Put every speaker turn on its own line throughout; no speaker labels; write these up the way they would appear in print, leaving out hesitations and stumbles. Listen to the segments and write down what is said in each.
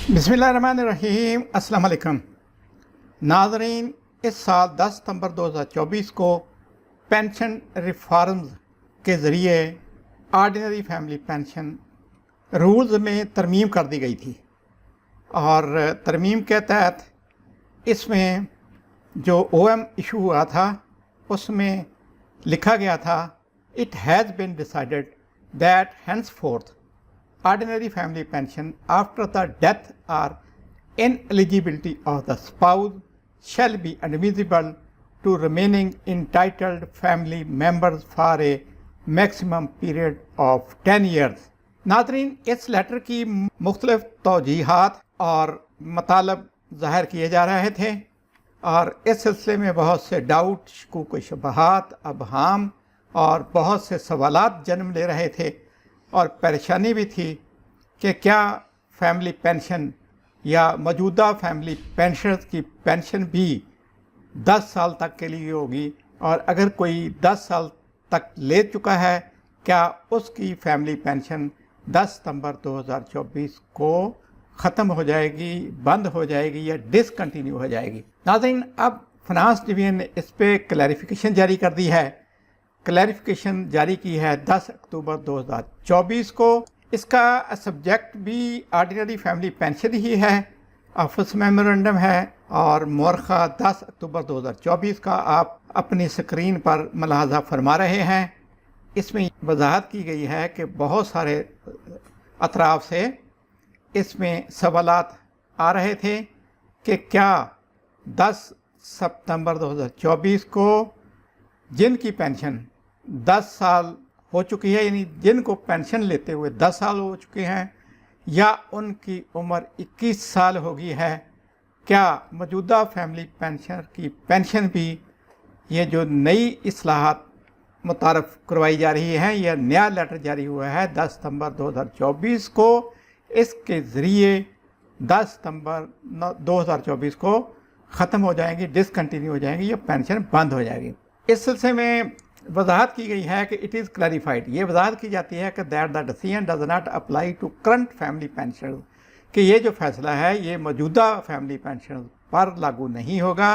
बिस्मिल्लाहिर्रहमानिर्रहीम। अस्सलाम वालेकुम नाज़रीन, इस साल 10 सितंबर 2024 को पेंशन रिफॉर्म्स के ज़रिए ऑर्डिनरी फैमिली पेंशन रूल्स में तरमीम कर दी गई थी और तरमीम के तहत इसमें जो OM इशू हुआ था उसमें लिखा गया था, it has been decided that henceforth ordinary family pension after the death or ineligibility of the spouse shall be admissible to remaining entitled family members for a maximum period of 10 years। नाज़रीन, इस letter की मुख्तलिफ तौजीहात और मतलब ज़ाहिर किए जा रहे थे और इस सिलसिले में बहुत से डाउट, शकूक व शुबहात, अबहाम और बहुत से सवालात जन्म ले रहे थे और परेशानी भी थी कि क्या फैमिली पेंशन या मौजूदा फैमिली पेंशनर्स की पेंशन भी 10 साल तक के लिए होगी, और अगर कोई 10 साल तक ले चुका है क्या उसकी फैमिली पेंशन 10 सितंबर 2024 को ख़त्म हो जाएगी, बंद हो जाएगी या डिसकंटिन्यू हो जाएगी। नाज़रीन, अब फाइनेंस डिवीज़न ने इस पर क्लैरिफिकेशन जारी कर दी है। क्लैरिफिकेशन जारी की है 10 अक्टूबर 2024 को। इसका सब्जेक्ट भी ऑर्डिनरी फैमिली पेंशन ही है, ऑफिस मेमोरेंडम है और मौरखा 10 अक्टूबर 2024 का आप अपनी स्क्रीन पर मुलाहजा फरमा रहे हैं। इसमें वजाहत की गई है कि बहुत सारे अतराफ से इसमें सवालात आ रहे थे कि क्या 10 सितंबर 2024 को जिनकी पेंशन 10 साल हो चुकी है, यानी जिनको पेंशन लेते हुए 10 साल हो चुके हैं या उनकी उम्र 21 साल हो गई है, क्या मौजूदा फैमिली पेंशनर की पेंशन भी ये जो नई इस्लाहात मुतारफ़ करवाई जा रही हैं, यह नया लेटर जारी हुआ है 10 सितंबर 2024 को, इसके ज़रिए 10 सितंबर 2024 को ख़त्म हो जाएंगी, डिसकंटिन्यू हो जाएंगी या पेंशन बंद हो जाएगी। इस सिलसिले में वजाहत की गई है कि इट इज़ क्लैरिफाइड, ये वजाहत की जाती है कि that the decision does not apply to current family pension, कि ये जो फैसला है ये मौजूदा फैमिली पेंशन पर लागू नहीं होगा,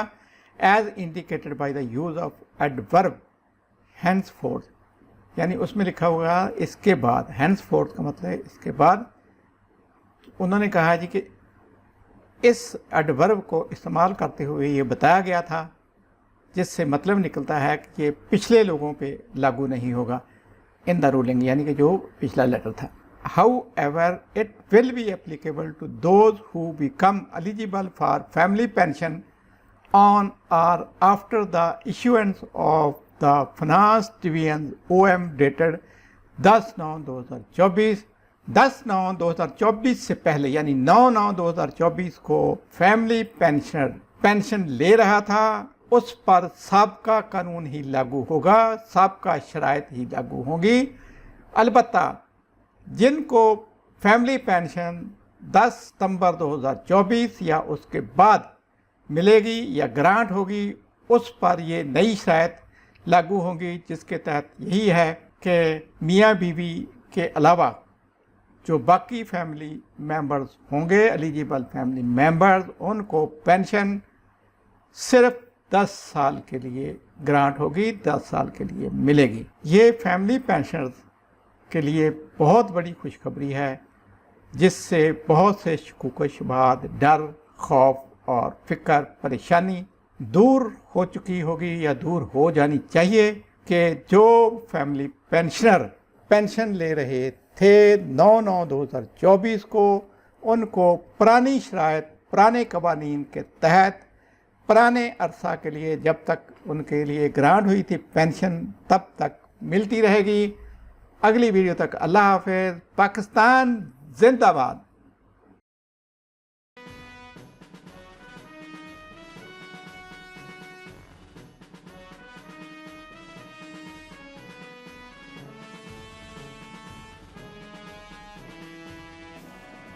as indicated by the use of adverb henceforth, यानी उसमें लिखा हुआ इसके बाद, henceforth का मतलब है इसके बाद। उन्होंने कहा जी कि इस एडवर्ब को इस्तेमाल करते हुए ये बताया गया था जिससे मतलब निकलता है कि ये पिछले लोगों पे लागू नहीं होगा इन द रूलिंग, यानी कि जो पिछला लेटर था। However, it will be applicable to those who become eligible for family pension on or after the issuance of the Finance Division OM dated 10/9/2024। 10/9/2024 से पहले यानी 9/9/2024 को फैमिली पेंशनर पेंशन ले रहा था, उस पर साबका कानून ही लागू होगा, साबका शराइत ही लागू होंगी। अलबत्ता जिनको फैमिली पेंशन 10 सितंबर 2024 या उसके बाद मिलेगी या ग्रांट होगी, उस पर ये नई शराइत लागू होंगी, जिसके तहत यही है कि मियाँ बीवी के अलावा जो बाकी फैमिली मेंबर्स होंगे, एलिजिबल फैमिली मेंबर्स, उनको पेंशन सिर्फ 10 साल के लिए ग्रांट होगी, 10 साल के लिए मिलेगी। ये फैमिली पेंशनर्स के लिए बहुत बड़ी खुशखबरी है, जिससे बहुत से शकूक व शुबहात, डर, खौफ और फिक्र, परेशानी दूर हो चुकी होगी या दूर हो जानी चाहिए कि जो फैमिली पेंशनर पेंशन ले रहे थे 9/9/2024 को, उनको पुरानी शराइत, पुराने कवानीन के तहत पुराने अरसा के लिए जब तक उनके लिए ग्रांट हुई थी पेंशन तब तक मिलती रहेगी। अगली वीडियो तक अल्लाह हाफ़िज़। पाकिस्तान जिंदाबाद।